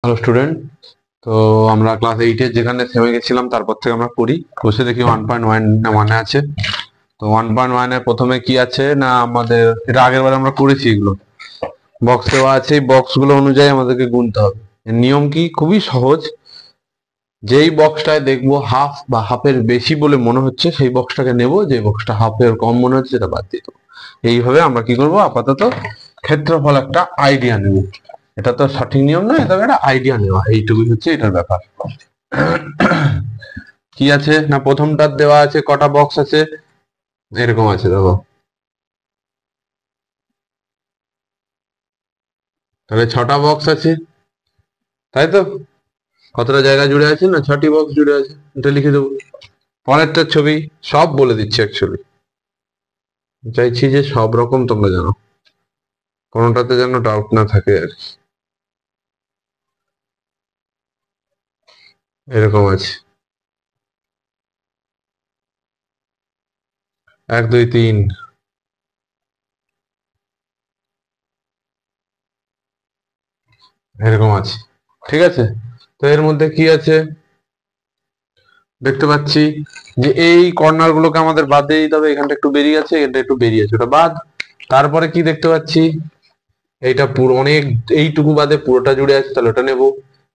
Hello student. তো আমরা class 8-এর যেখানে থেমে গেছিলাম তারপর থেকে আমরা করি। বসে দেখি 1.1 আছে। তো 1.1 এর প্রথমে কি আছে না, আমাদের এটা আগের বার আমরা করেছি। এগুলো বক্স দেওয়া আছে, এই বক্স গুলো অনুযায়ী আমাদেরকে গুনতে হবে। এর নিয়ম কি, খুবই সহজ। যেই বক্সটায় দেখবো হাফ বা হাফের বেশি বলে মনে হচ্ছে সেই বক্সটাকে নেব, যে বক্সটা হাফের কম মনে হচ্ছে সেটা বাদ দিয়ে দেবো। এইভাবে আমরা কি করব, আপাতত ক্ষেত্রফল একটা আইডিয়া নেব। এটা তো সঠিক নিয়ম নয়, তবে একটা আইডিয়া নেওয়া, এইটুকুই হচ্ছে এটার ব্যাপার। কি আছে না, প্রথমটার দেওয়া আছে কটা বক্স আছে, এরকম আছে দেখো। তাহলে 6টা বক্স আছে, তাই তো? কতটা জায়গা জুড়ে আছে না, 6টি বক্স জুড়ে আছে, এটা লিখে দেবো। পরেরটার ছবি সব বলে দিচ্ছি অ্যাকচুয়ালি, চাইছি যে সব রকম তোমরা জানো, কোনোটাতে যেন ডাউট না থাকে আর কি। এরকম আছে 1 2 3, এরকম আছে। ঠিক আছে, তো এর মধ্যে কি আছে দেখতে পাচ্ছি যে এই কর্নার গুলোকে আমাদের বাদ দিয়ে দিতে হবে। এখানটা একটু বেরিয়ে আছে, এটা একটু বেরিয়ে আছে, ওটা বাদ। তারপরে কি দেখতে পাচ্ছি, এইটা পুরো অনেক, এইটুকু বাদে পুরোটা জুড়ে আছে, তাহলে ওটা নেবো।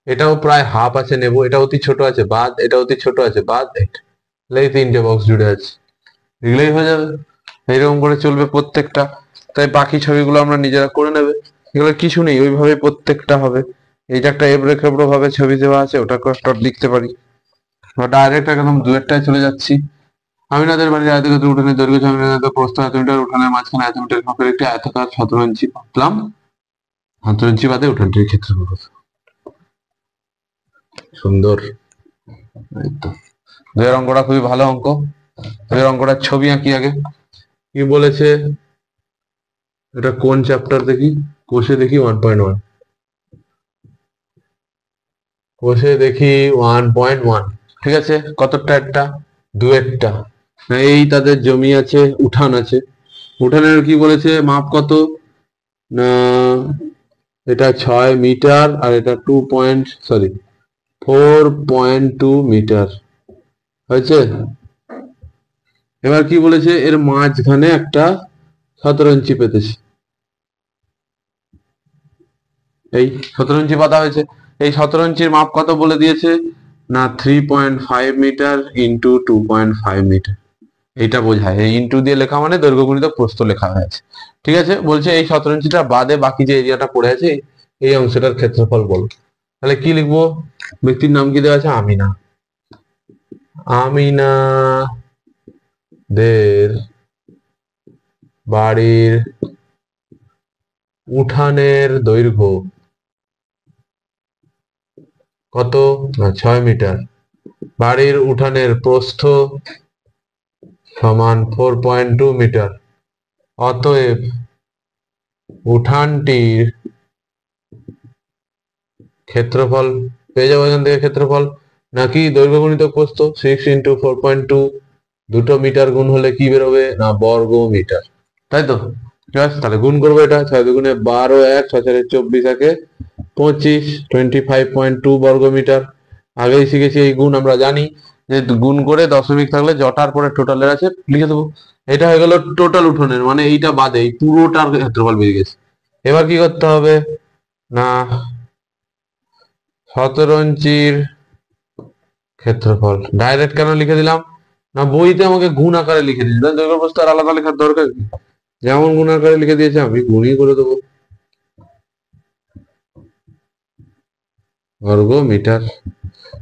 এটাও প্রায় হাফ আছে, নেবো। এটা অতি ছোট আছে, বাদ। এটা অতি ছোট আছে, বাদ। তাহলে এই 3টে বক্স জুড়ে আছে, এগুলোই হয়ে যাবে। এইরকম করে চলবে প্রত্যেকটা। তাই বাকি ছবিগুলো আমরা নিজেরা করে নেবে, এগুলো কিছু নেই, ওইভাবে প্রত্যেকটা হবে। এইটা একটা এবড়ো খেবড়ো ভাবে ছবি দেওয়া আছে, ওটাকে একটা লিখতে পারি। ডাইরেক্ট একদম দুয়েরটায় চলে যাচ্ছি। আমিনাদের বাড়ির আয়তক্ষেত্র উঠানের দৈর্ঘ্য 6 মিটার, প্রস্থ 1 মিটার, উঠানের মাঝখানে 1 মিটার মাপের একটি আয়তাকার 17 ইঞ্চি পাতলাম। 17 ইঞ্চি বাদে উঠানটির ক্ষেত্রফল কত? সুন্দর। এই তো দুয়ের অঙ্কটা খুবই ভালো অঙ্ক। দুয়ের অঙ্কটার ছবি আঁকি আগে। কি বলেছে, এটা কোন চ্যাপ্টার দেখি, কোষে দেখি 1.1, কোষে দেখি 1.1। ঠিক আছে, কতটা? একটা দুয়েরটা। এই তাদের জমি আছে, উঠান আছে। উঠানের কি বলেছে, মাপ কত না, এটা 6 মিটার আর এটা 4.2 মিটার হয়েছে। এবার কি বলেছে, এর মাঝখানে একটা 17 ইঞ্চি পেতেছে। এই 17 ইঞ্চি পাতা হয়েছে। এই 17 ইঞ্চির মাপ কত বলে দিয়েছে না, 3.5 মিটার ইন্টু 2.5 মিটার। এইটা বোঝায়, এই ইন্টু দিয়ে লেখা মানে দৈর্ঘ্য গুণিতক প্রস্থ লেখা হয়েছে। ঠিক আছে, বলছে এই 17 ইঞ্চিটা বাদে বাকি যে এরিয়াটা পড়ে আছে এই অংশটার ক্ষেত্রফল বল। তাহলে কি লিখবো, ব্যক্তির নাম কি দেওয়া আছে, আমিনা। আমিনা দের বাড়ির উঠানের দৈর্ঘ্য কত না, 6 মিটার। বাড়ির উঠানের প্রস্থ সমান 4.2 মিটার। অতএব উঠানটির ক্ষেত্রফল পেয়ে যাবো এখান থেকে। ক্ষেত্রফল নাকি দৈর্ঘ্য গুণিতক প্রস্থ, 6 × 4.2, দুটো মিটার গুণ হলে কি বেরোবে না, বর্গ মিটার। তাই তো? ঠিক আছে, তাহলে গুণ করবো। এটা 6 × 2 = 12, 1 6 × 4 = 24, 25, 25.2 বর্গ মিটার। আগেই শিখেছি এই গুণ, আমরা জানি যে গুণ করে দশমিক থাকলে জটার পরে টোটালের আছে লিখে দেবো। এটা হয়ে গেল টোটাল উঠোনের, মানে এইটা বাদে এই পুরোটার ক্ষেত্রফল বেরিয়ে গেছে। এবার কি করতে হবে না, 17 ইঞ্চির ক্ষেত্রফল ডাইরেক্ট কেন লিখে দিলাম না, বইতে আমাকে গুণ আকারে লিখে দিয়েছে, দৈর্ঘ্য প্রস্থ আর আলাদা লেখার দরকার কি, যেমন গুণ আকারে লিখে দিয়েছে আমি গুণই করে দেবো। বর্গ মিটার।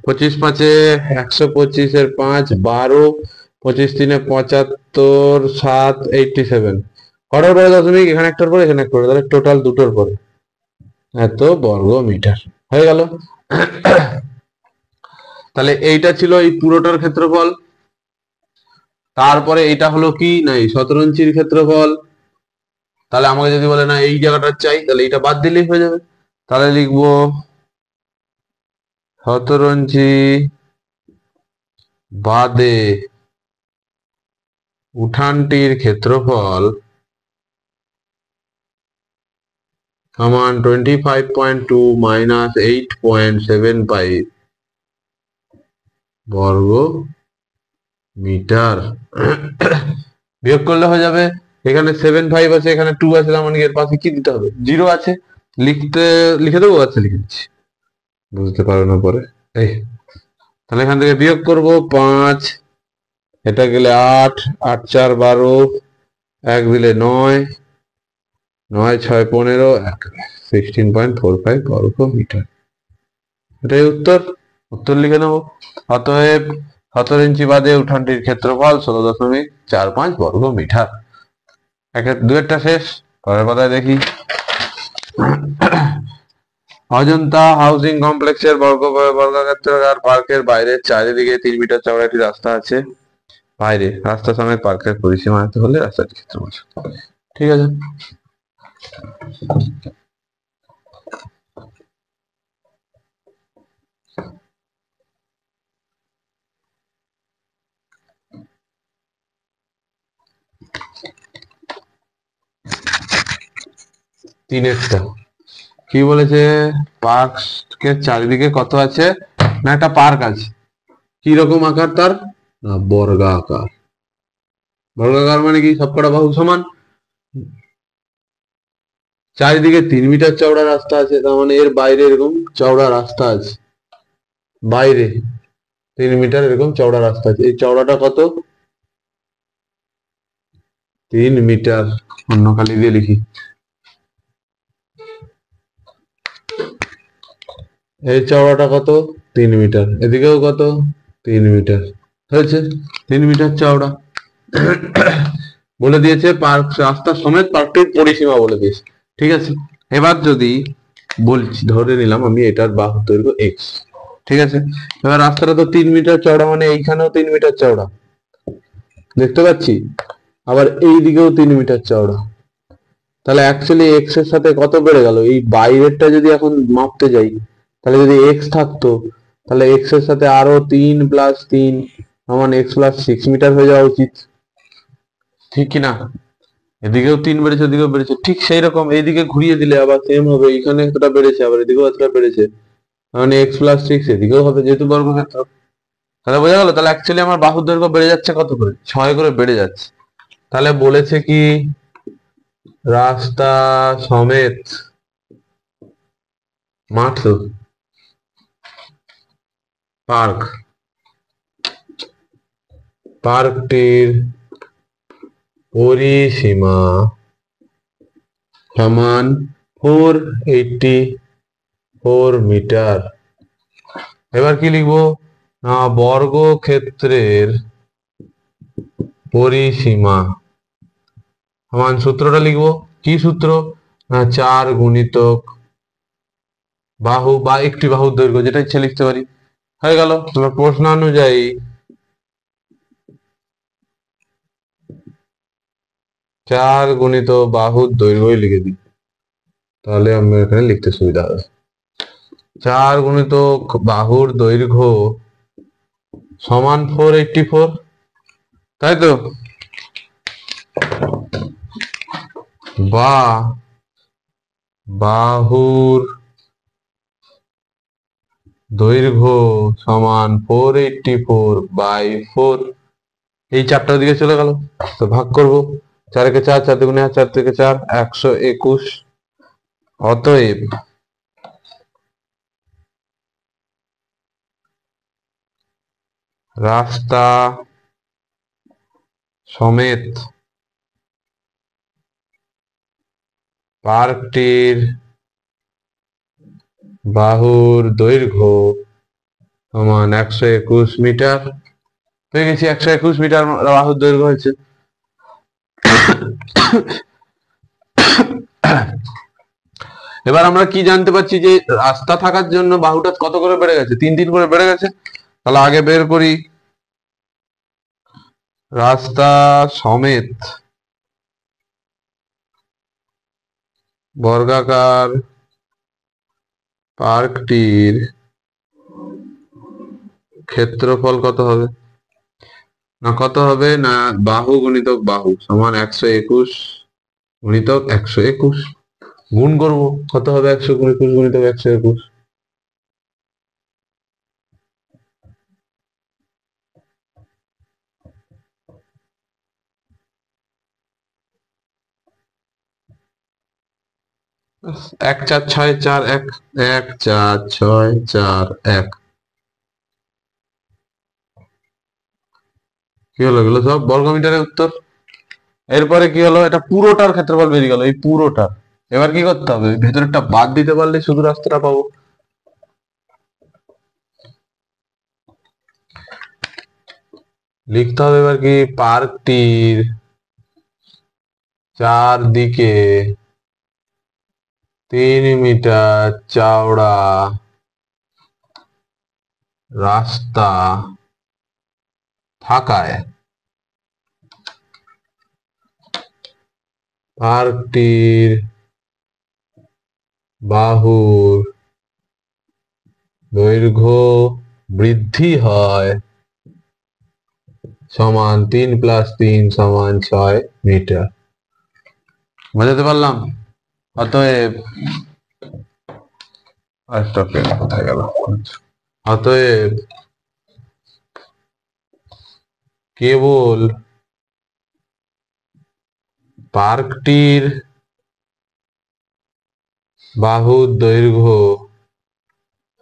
25 × 5 = 125, এর 5 12, 25 × 3 = 75, 7 87। কটার পরে দশমিক, এখানে একটার পরে এখানে একটা পরে, তাহলে টোটাল দুটোর পরে এত বর্গ মিটার হয়ে গেল। তাহলে এইটা ছিল এই পুরোটার ক্ষেত্রফল। তারপরে এটা হলো কি না, এই 17 ইঞ্চির ক্ষেত্রফল। তাহলে আমাকে যদি বলে না এই জায়গাটা চাই, তাহলে এইটা বাদ দিলেই হয়ে যাবে। তাহলে লিখবো 17 ইঞ্চি বাদে উঠানটির ক্ষেত্রফল সমান 25.2 মাইনাস 8.75 বর্গ মিটার। বিয়োগ করলে হয়ে যাবে, এখানে 7.5 আছে, এখানে 2 আছে, তার মানে এর পাশে কি দিতে হবে, 0 আছে, লিখে দেবো। আচ্ছা লিখে দিচ্ছি, বুঝতে পারো না পরে। এই তাহলে এখান থেকে বিয়োগ করব 5, এটা গেলে 8, 8 4 12, 1 দিলে 9, 9 6 15, 16.45 বর্গ মিটার। এটাই উত্তর। উত্তর লিখে নেব। অতএব 17 ইঞ্চি বাদে উঠানটির ক্ষেত্রফল 16.45 বর্গ মিটার। দুয়েরটা শেষ, পরের পাতায় দেখি। অজন্তা হাউজিং কমপ্লেক্সের বর্গক্ষেত্রাকার পার্কের বাইরে চারিদিকে 3 মিটার চওড়া একটি রাস্তা আছে। বাইরে রাস্তা সমেত পার্কের পরিসীমা হলে রাস্তাটির ক্ষেত্রফল। ঠিক আছে। তিনেরটা কি বলেছে, পার্কের চারিদিকে কত আছে না, একটা পার্ক আছে, কি রকম আকার তার, না বর্গাকার। বর্গাকার মানে কি, সবকটা বাহু সমান, চারিদিকে 3 মিটার চওড়া রাস্তা আছে, তার মানে এর বাইরে এরকম চওড়া রাস্তা আছে, বাইরে 3 মিটার এরকম চওড়া রাস্তা আছে। এই চওড়াটা কত, 3 মিটার। অন্য কালি দিয়ে লিখি, এই চওড়াটা কত, 3 মিটার, এদিকেও কত, 3 মিটার, হয়েছে 3 মিটার চওড়া। বলে দিয়েছে পার্ক রাস্তা সমেত পার্কটির পরিসীমা বলে দিয়েছে। ঠিক আছে, এবার যদি বলছি, ধরে নিলাম আমি এটার বাহু দৈর্ঘ্য এক্স। ঠিক আছে, এবার রাস্তাটা তো 3 মিটার চওড়া, মানে এইখানেও 3 মিটার চওড়া দেখতে পাচ্ছি, আবার এই দিকেও 3 মিটার চওড়া। তাহলে অ্যাকচুয়ালি এক্স এর সাথে কত বেড়ে গেল, এই বাইরেরটা যদি এখন মাপতে যাই, তাহলে যদি এক্স থাকতো, তাহলে এক্স এর সাথে আরো 3 প্লাস 3 সমান এক্স প্লাস 6 মিটার হয়ে যাওয়া উচিত, ঠিক কিনা। এদিকেও 3 বেড়েছে, ওদিকেও বেড়েছে, ঠিক সেই রকম এইদিকে ঘুরিয়ে দিলে আবার সেম হবে, এখানে এতটা বেড়েছে, আবার এদিকেও এতটা বেড়েছে, মানে এক্স প্লাস 6 এদিকেও হবে, যেহেতু বর্গক্ষেত্র। তাহলে বোঝা গেল, তাহলে অ্যাকচুয়ালি আমার বাহুর দৈর্ঘ্য বেড়ে যাচ্ছে কত করে, 6 করে বেড়ে যাচ্ছে। তাহলে বলেছে কি, রাস্তা সমেত মাঠ পার্কটির পরিসীমা সমান 484 মিটার। এবার কি লিখবো, না বর্গক্ষেত্রের পরিসীমা সমান, সূত্রটা লিখবো, কি সূত্র, না 4 গুণিতক বাহু বা একটি বাহুর দৈর্ঘ্য, যেটা ইচ্ছে লিখতে পারি। হয়ে গেল। প্রশ্ন অনুযায়ী 4 গুণিত বাহুর দৈর্ঘ্যই লিখে দিই, তাহলে আমি এখানে লিখতে সুবিধা হবে। 4 গুণিত বাহুর দৈর্ঘ্য সমান 484, তাই তো, বা বাহুর দৈর্ঘ্য সমান 484/4। এই 4টার দিকে চলে গেল, তো ভাগ করব, 4 কে 4, 4 দুগুণে 4, 4 থেকে 4, 121। অতএব রাস্তা সমেত পার্কটির বাহুর দৈর্ঘ্য সমান 121 মিটার। পেয়ে গেছি, 121 মিটার বাহুর দৈর্ঘ্য হয়েছে। এবার আমরা কি জানতে পারছি, যে রাস্তা থাকার জন্য বাহুটা কত করে বেড়ে গেছে, 3 করে বেড়ে গেছে। তাহলে আগে বের করি, রাস্তা সমেত বর্গাকার পার্কটির ক্ষেত্রফল কত হবে, না কত হবে, না বাহু গুণিতক বাহু সমান 121 গুণিতক 121। গুণ করব, কত হবে 121 গুণিতক 121, এক চার ছয় চার এক, 1 4 6 4 1, কি হলো, এগুলো সব বর্গমিটারের উত্তর। এরপরে কি হলো, এটা পুরোটার ক্ষেত্রফল বেরিয়ে গেল, এই পুরোটা। এবার কি করতে হবে, ভেতরেরটা বাদ দিতে পারলে শুধু রাস্তাটা পাবো। লিখতে হবে এবার কি, পার্কটির চারদিকে 3 মিটার চওড়া রাস্তা থাকায় পার্কটির বাহুর দৈর্ঘ্য বৃদ্ধি হয় সমান 3 + 3 = 6 মিটার। বুঝাতে পারলাম? অতএব কোথায় গেল, অতএব কেবল পার্কটির বাহুর দৈর্ঘ্য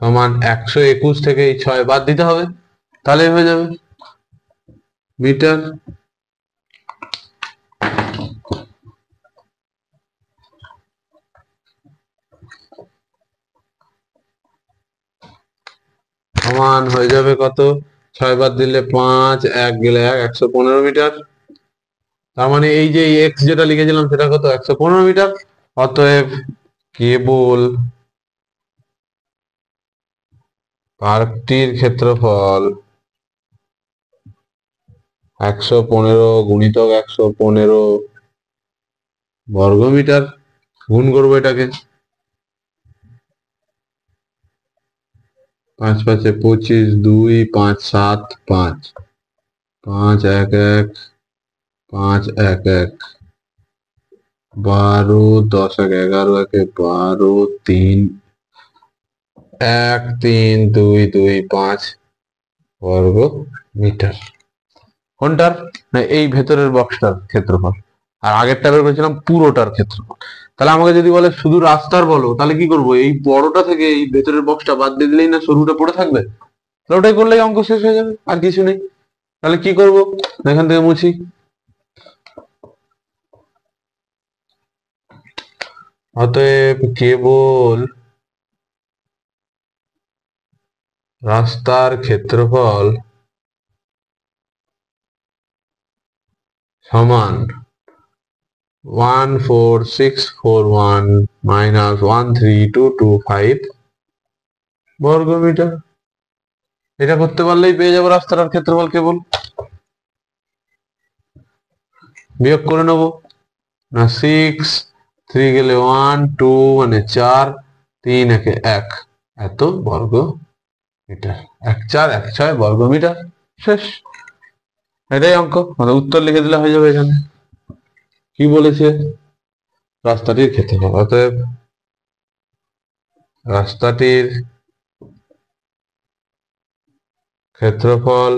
সমান 121 থেকে এই 6 বাদ দিতে হবে, তাহলে হয়ে যাবে মিটার। সমান হয়ে যাবে কত, 6 বাদ দিলে 5, 1 গেলে 1, 115 মিটার। তার মানে এই যে x যেটা লিখেছিলাম সেটা কত, 115 মিটার। অতএব কেবল পার্কটির ক্ষেত্রফল 115 গুণিতক 115 বর্গমিটার। গুণ করবো এটাকে, 5 × 5 = 25, 2 5 7 5, 5 1 1 5 1 1, 12 10 1 11 1 12 3 1 3 2 2 5 বর্গ মিটার। কোনটার, না এই ভেতরের বক্সটার ক্ষেত্রফল, আর আগেরটা বের করেছিলাম পুরোটার ক্ষেত্রফল। তাহলে আমাকে যদি বলে শুধু রাস্তার বলো, তাহলে কি করব, এই বড়টা থেকে এই ভেতরের বক্সটা বাদ দিয়ে দিলেই না সরুটা পড়ে থাকবে, তাহলে ওটাই করলেই অঙ্ক শেষ হয়ে যাবে, আর কিছু নেই। তাহলে কি করব, এখান থেকে মুছি, অতএব কেবল রাস্তার ক্ষেত্রফল সমান 14641 - 13225 বর্গমিটার। এটা করতে পারলেই পেয়ে যাবো রাস্তাটার ক্ষেত্রফল। কেবল বিয়োগ করে নেবো না, 6 3 গেলে 1 2 মানে 4 3 1 1 এত বর্গ মিটার, 1 4 1 6 বর্গ মিটার। শেষ, এটাই অঙ্ক, মানে উত্তর লিখে দিলে হয়ে যাবে। এখানে কি বলেছে, রাস্তাটির ক্ষেত্রফল, অতএব রাস্তাটির ক্ষেত্রফল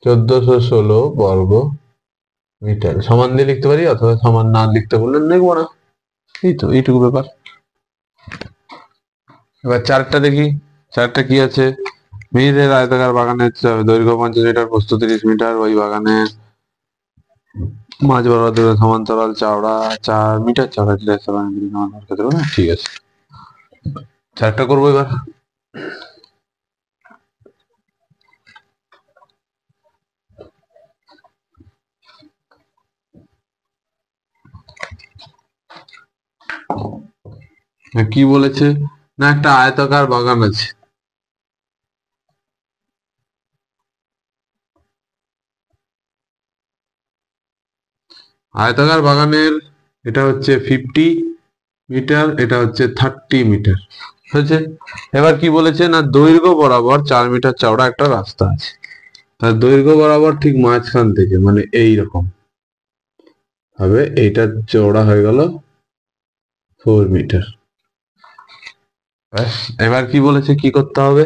1416 বর্গ মিটার। সমান দিয়ে লিখতে পারি, অথবা সমান না লিখতে বললে লিখবো না, এই তো এইটুকু ব্যাপার। এবার চারটা দেখি, চারটা কি আছে, মেয়েদের আয়তাকার বাগানের দৈর্ঘ্য 50 মিটার, প্রস্থ 30 মিটার, ওই বাগানে মাঝ বরাবর সমান্তরাল চওড়া 4 মিটার, চওড়া ঠিক আছে। চারটা করবো এবার। কি বলেছে, না একটা আয়তাকার বাগান আছে, আয়তাকার বাগানের এটা হচ্ছে 50 মিটার, এটা হচ্ছে 30 মিটার হয়েছে। এবার কি বলেছে, না দৈর্ঘ্য বরাবর 4 মিটার চওড়া একটা রাস্তা আছে। তার দৈর্ঘ্য বরাবর ঠিক মাঝখান থেকে, মানে এই রকম ভাবে এইটা চওড়া হয়ে গেল মিটার। এবার কি বলেছে কি করতে হবে,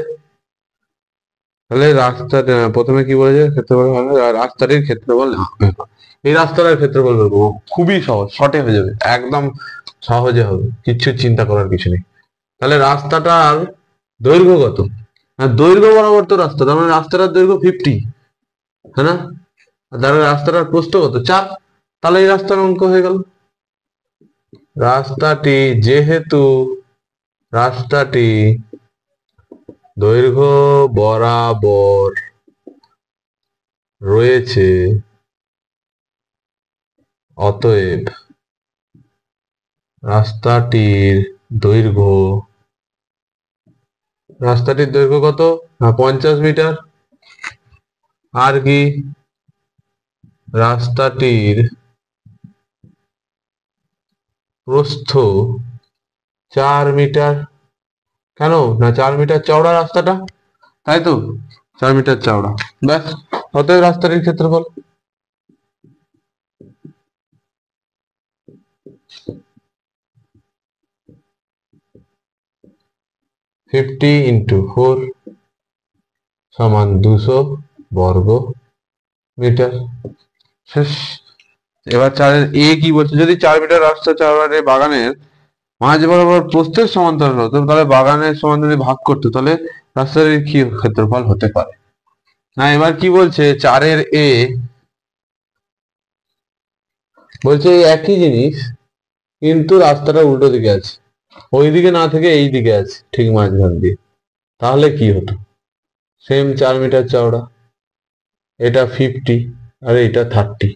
তাহলে রাস্তাটা প্রথমে কি বলেছে ক্ষেত্রফল রাস্তাটির ক্ষেত্রফল, এই রাস্তাটার ক্ষেত্রফল বের করবো, খুবই সহজ, শর্টে হয়ে যাবে, একদম সহজে হবে, কিচ্ছু চিন্তা করার কিছু নেই। তাহলে রাস্তাটার দৈর্ঘ্য কত, দৈর্ঘ্য বরাবর তো রাস্তা, তার মানে রাস্তাটার দৈর্ঘ্য 50, হ্যাঁ না, আর তাহলে রাস্তাটার প্রস্থ কত 4, তাহলে এই রাস্তার অঙ্ক হয়ে গেল। রাস্তাটি যেহেতু রাস্তাটি দৈর্ঘ্য বরাবর রয়েছে, অতএব রাস্তাটির দৈর্ঘ্য কত, 50 মিটার। আর কি, রাস্তাটির প্রস্থ 4 মিটার। কেন না, 4 মিটার চওড়া রাস্তাটা, তাই তো, 4 মিটার চওড়া, ব্যাস, অতএব রাস্তাটির ক্ষেত্রফল। ফিফটি ইন্টু 4 সমান 200 বর্গ মিটার। শেষ। এবার 4-এর এ কি বলছে, যদি 4 মিটার রাস্তা চওড়ার বাগানের মাঝ বরাবর প্রস্থের সমান্তরাল হতো, তাহলে বাগানের সমান যদি ভাগ করতো, তাহলে রাস্তার কি ক্ষেত্রফল হতে পারে। না এবার কি বলছে 4-এর এ বলছে এই একই জিনিস কিন্তু রাস্তাটা উল্টো দিকে আছে, ওই দিকে না থেকে এই দিকে আছে, ঠিক মাঝখান দিয়ে, তাহলে কি হতো, সেম 4 মিটার চওড়া, এটা 50 আর এটা 30,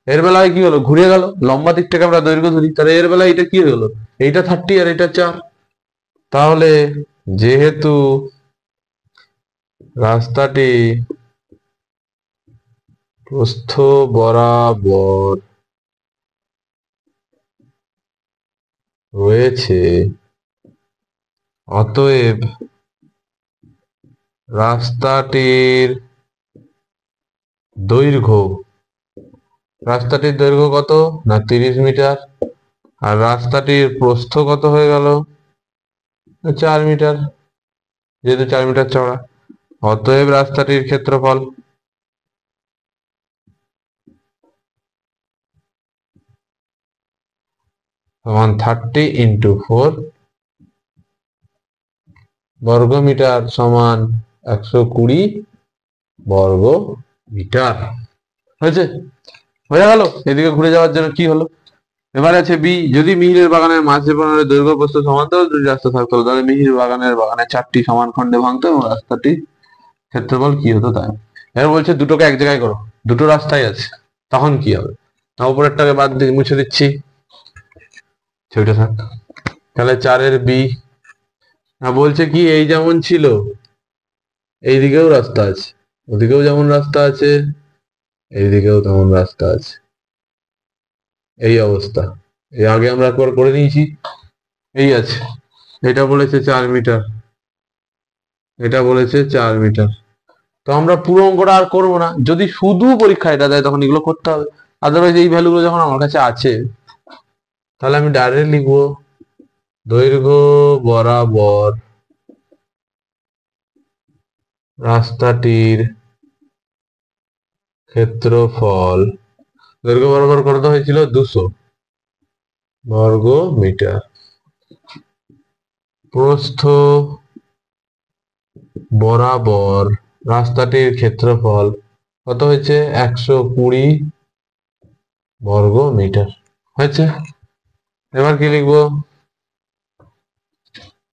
এর বেলায় কি হলো, ঘুরে গেল, লম্বা দিক থেকে আমরা দৈর্ঘ্য ধরি, তাহলে এর বেলায় এটা কি হলো, এইটা 30 আর এটা 4, তাহলে যেহেতু রাস্তাটি প্রস্থ বরাবর রয়েছে, অতএব রাস্তাটির দৈর্ঘ্য কত না 30 মিটার, আর রাস্তাটির প্রস্থ কত হয়ে গেল 4 মিটার, যেহেতু 4 মিটার চওড়া, অতএব রাস্তাটির ক্ষেত্রফল সমান 30 ইন্টু 4 বর্গ মিটার সমান 120 বর্গ মিটার। হয়েছে, হয়ে গেল। এদিকে ঘুরে যাওয়ার জন্য কি হলো, এবার আছে বি, যদি মিহিরের বাগানের মাঝে বাগানের দৈর্ঘ্য প্রস্থ সমান্তরাল দুটি রাস্তা থাকতো, তাহলে মিহির বাগানের 4টি সমান খণ্ডে ভাঙতো এবং রাস্তাটি ক্ষেত্রফল কি হতো তাই। এবার বলছে দুটোকে এক জায়গায় করো, দুটো রাস্তাই আছে, তখন কি হবে, না উপরেরটাকে বাদ দিয়ে মুছে দিচ্ছি, সেটা থাক, তাহলে 4-এর বি, না বলছে কি এই যেমন ছিল এইদিকেও রাস্তা আছে, ওদিকেও যেমন রাস্তা আছে, এইদিকেও তেমন রাস্তা আছে, এই অবস্থা, এই আগে আমরা একবার করে নিয়েছি, এই আছে, এটা বলেছে 4 মিটার, এটা বলেছে 4 মিটার, তো আমরা পুরো অঙ্কটা আর করবো না, যদি শুধু পরীক্ষা এটা দেয় তখন এগুলো করতে হবে, আদারওয়াইজ এই ভ্যালুগুলো যখন আমার কাছে আছে, তাহলে আমি ডাইরেক্ট লিখবো দৈর্ঘ্য বরাবর রাস্তাটির ক্ষেত্রফল, দৈর্ঘ্য বরাবর কত হয়েছিল 200 বর্গ মিটার, প্রস্থ বরাবর রাস্তাটির ক্ষেত্রফল কত হয়েছে 120 বর্গ মিটার, হয়েছে। এবার কি লিখবো,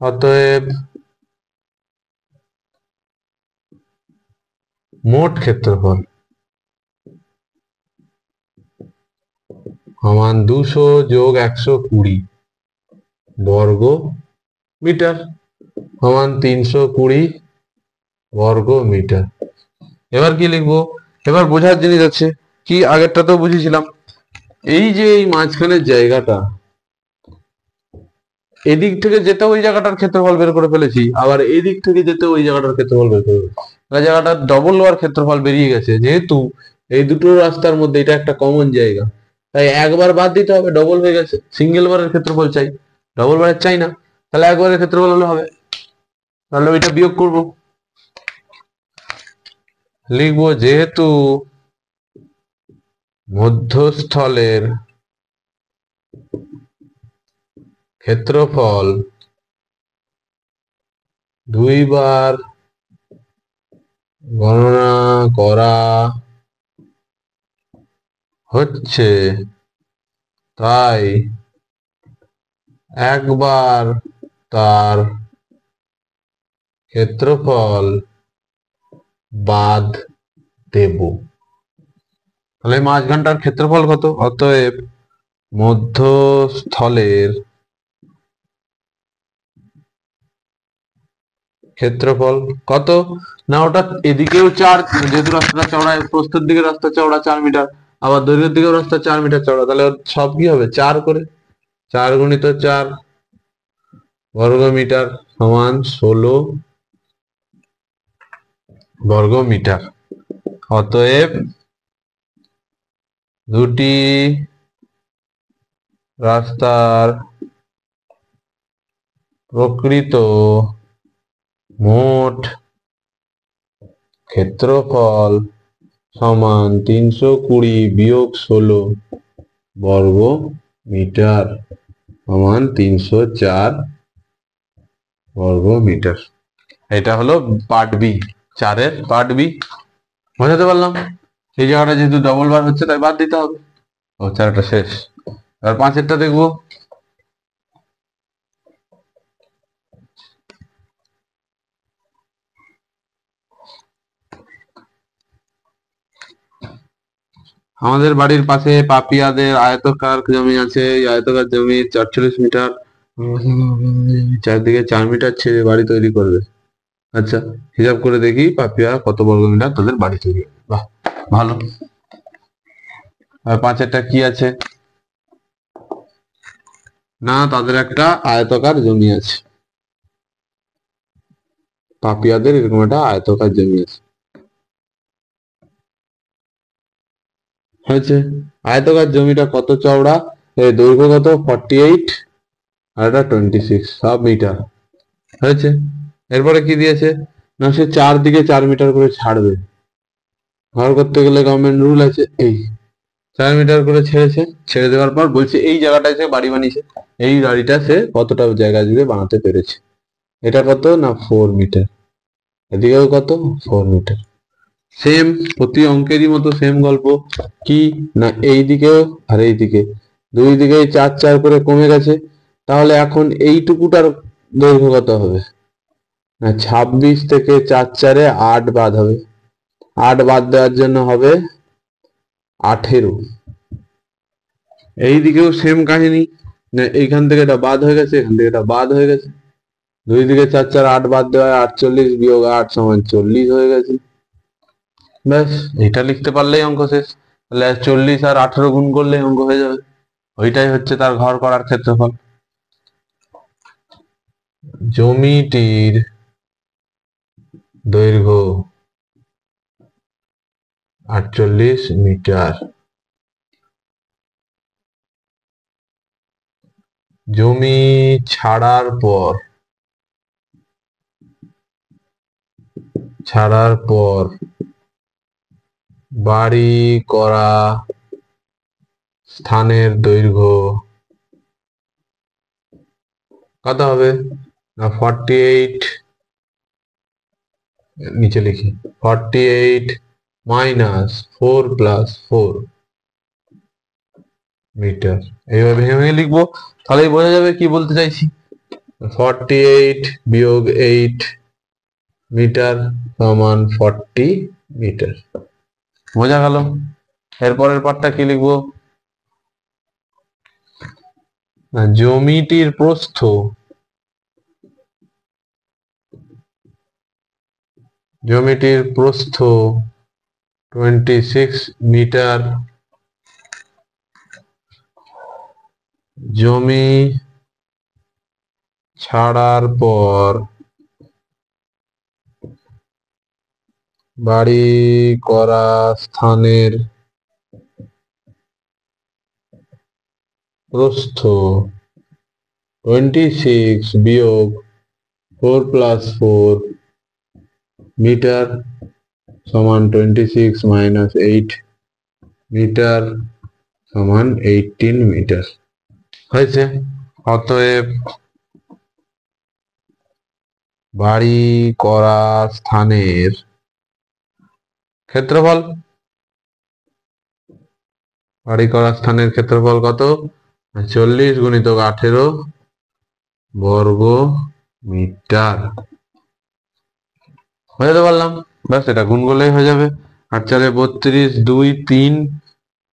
অতএব মোট ক্ষেত্রফল সমান 200 যোগ 120 বর্গ মিটার সমান 320 বর্গ মিটার। এবার কি লিখবো, এবার বোঝার জিনিস আছে কি, আগেরটা তো বুঝেছিলাম, এই যে এই মাঝখানের জায়গাটা, এদিক থেকে যেতে ওই জায়গাটার ক্ষেত্রফল বের করে ফেলেছি, আবার এদিক থেকে যেতে ওই জায়গাটার ক্ষেত্রফল বের করে ফেলেছি, জায়গাটা ডবল ওয়ার ক্ষেত্রফল বেরিয়ে গেছে, যেহেতু এই দুটো রাস্তার মধ্যে এটা একটা কমন জায়গা, তাই একবার বাদ দিতে হবে, ডবল হয়ে গেছে, সিঙ্গেল বারের ক্ষেত্রফল চাই, ডবল বারের চাই না, তাহলে একবারের ক্ষেত্রফল হলে হবে। তাহলে ওইটা বিয়োগ করব, লিখবো যেহেতু মধ্যস্থলের ক্ষেত্রফল দুইবার গণনা করা হচ্ছে, তাই একবার তার ক্ষেত্রফল বাদ দেব। তাহলে মাঝখানটার ক্ষেত্রফল কত? অতএব মধ্যস্থলের ক্ষেত্রফল কত না, ওটা এদিকেও 4, যেহেতু রাস্তাটা চওড়া, প্রস্থের দিকে রাস্তা চওড়া 4 মিটার, আবার দৈর্ঘ্যের দিকেও রাস্তা 4 মিটার চওড়া, তাহলে সব কি হবে 4 করে, 4 গুণিত 4 বর্গ মিটার সমান 16 বর্গ মিটার। অতএব দুটি রাস্তার প্রকৃত মোট ক্ষেত্রফল সমান 320 বিয়োগ 16 বর্গ মিটার সমান 304 বর্গ মিটার। এটা হলো পার্ট বি, 4-এর পার্ট বি। বোঝাতে পারলাম? এই জায়গাটা যেহেতু ডবল বার হচ্ছে তাই বাদ দিতে হবে। ও 4টা শেষ, এবার 5-এরটা দেখবো। আমাদের বাড়ির পাশে পাপিয়াদের আয়তকার জমি আছে। এই আয়তকার জমি 48 মিটার, চারদিকে 4 মিটার ছেড়ে বাড়ি তৈরি করবে। আচ্ছা, হিসাব করে দেখি পাপিয়া কত বর্গ মিটার তাদের বাড়ি তৈরি হবে। বাহ, ভালো। আর 5-এরটা কি আছে না, তাদের একটা আয়তকার জমি আছে, পাপিয়াদের এরকম একটা আয়তকার জমি আছে। হয়েছে, আয়তকার জমিটা কত চওড়া, এই দৈর্ঘ্য কত 48 আর এটা 26, সব মিটার। হয়েছে, এরপরে কি দিয়েছে না, সে 4 দিকে 4 মিটার করে ছাড়বে। ঘর করতে গেলে গভর্নমেন্ট রুল আছে, এই 4 মিটার করে ছেড়েছে, ছেড়ে দেওয়ার পর বলছে এই জায়গাটায় সে বাড়ি বানিয়েছে, এই বাড়িটা সে কতটা জায়গা জুড়ে বানাতে পেরেছে। এটা কত না 4 মিটার, এদিকেও কত 4 মিটার। সেম প্রতি অঙ্কেরই মতো সেম গল্প, কি না এই দিকেও আর এই দিকে দুই দিকে 4 4 করে কমে গেছে, তাহলে এখন এইটুকুটার দৈর্ঘ্য কত হবে না, 26 থেকে 4 4-এ 8 বাদ হবে, 8 বাদ দেওয়ার জন্য হবে 18। এই দিকেও সেম কাহিনী, না এইখান থেকে এটা বাদ হয়ে গেছে, এখান থেকে এটা বাদ হয়ে গেছে, দুই দিকে 4 4 8 বাদ দেওয়া 48 বিয়োগ 8 সমান 40 হয়ে গেছে। ব্যাস, এটা লিখতে পারলেই অঙ্ক শেষ। তাহলে 40 আর 18 গুণ করলেই অঙ্ক হয়ে যাবে। ওইটাই হচ্ছে তার ঘর করার ক্ষেত্রফল। জমিটির দৈর্ঘ্য 48 মিটার, জমি ছাড়ার পর বাড়ি করা স্থানের দৈর্ঘ্য কত হবে না 48, নিচে লিখি 48 মাইনাস 4 প্লাস 4 মিটার। এইভাবে ভেঙে ভেঙে লিখবো, তাহলেই বোঝা যাবে কি বলতে চাইছি। 48 বিয়োগ 8 মিটার সমান 40 মিটার। বোঝা গেল? এরপরের পার্টটা কি লিখবো না, জমিটির প্রস্থ জমিটির প্রস্থ 26 মিটার, জমি ছাড়ার পর বাড়ি করা স্থানের প্রস্থ 26 বিয়োগ 4 প্লাস 4 মিটার সমান 26 মাইনাস 8 মিটার সমান 18 মিটার হয়েছে। অতএব বাড়ি করা স্থানের ক্ষেত্রফল কত? 40 গুণিতক 18 বর্গ মিটার। বুঝতে পারলাম? ব্যাস, এটা গুণ করলেই হয়ে যাবে। 8 4 32, 2 3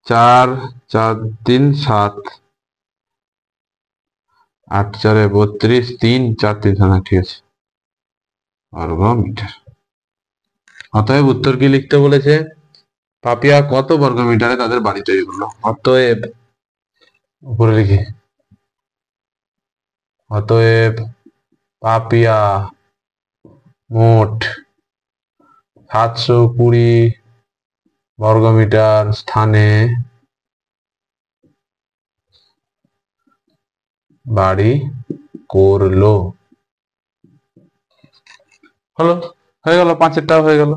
4 4 3 7, 8 4 32, 3 4 3 7, ঠিক আছে, বর্গ মিটার। অতএব উত্তর কি লিখতে বলেছে? পাপিয়া কত বর্গ মিটারে তাদের বাড়ি তৈরি করলো? অতএব উপরে লিখি, অতএব পাপিয়া মোট 720 বর্গমিটার স্থানে বাড়ি করলো। হলো, হয়ে গেল, 5-এরটাও হয়ে গেল।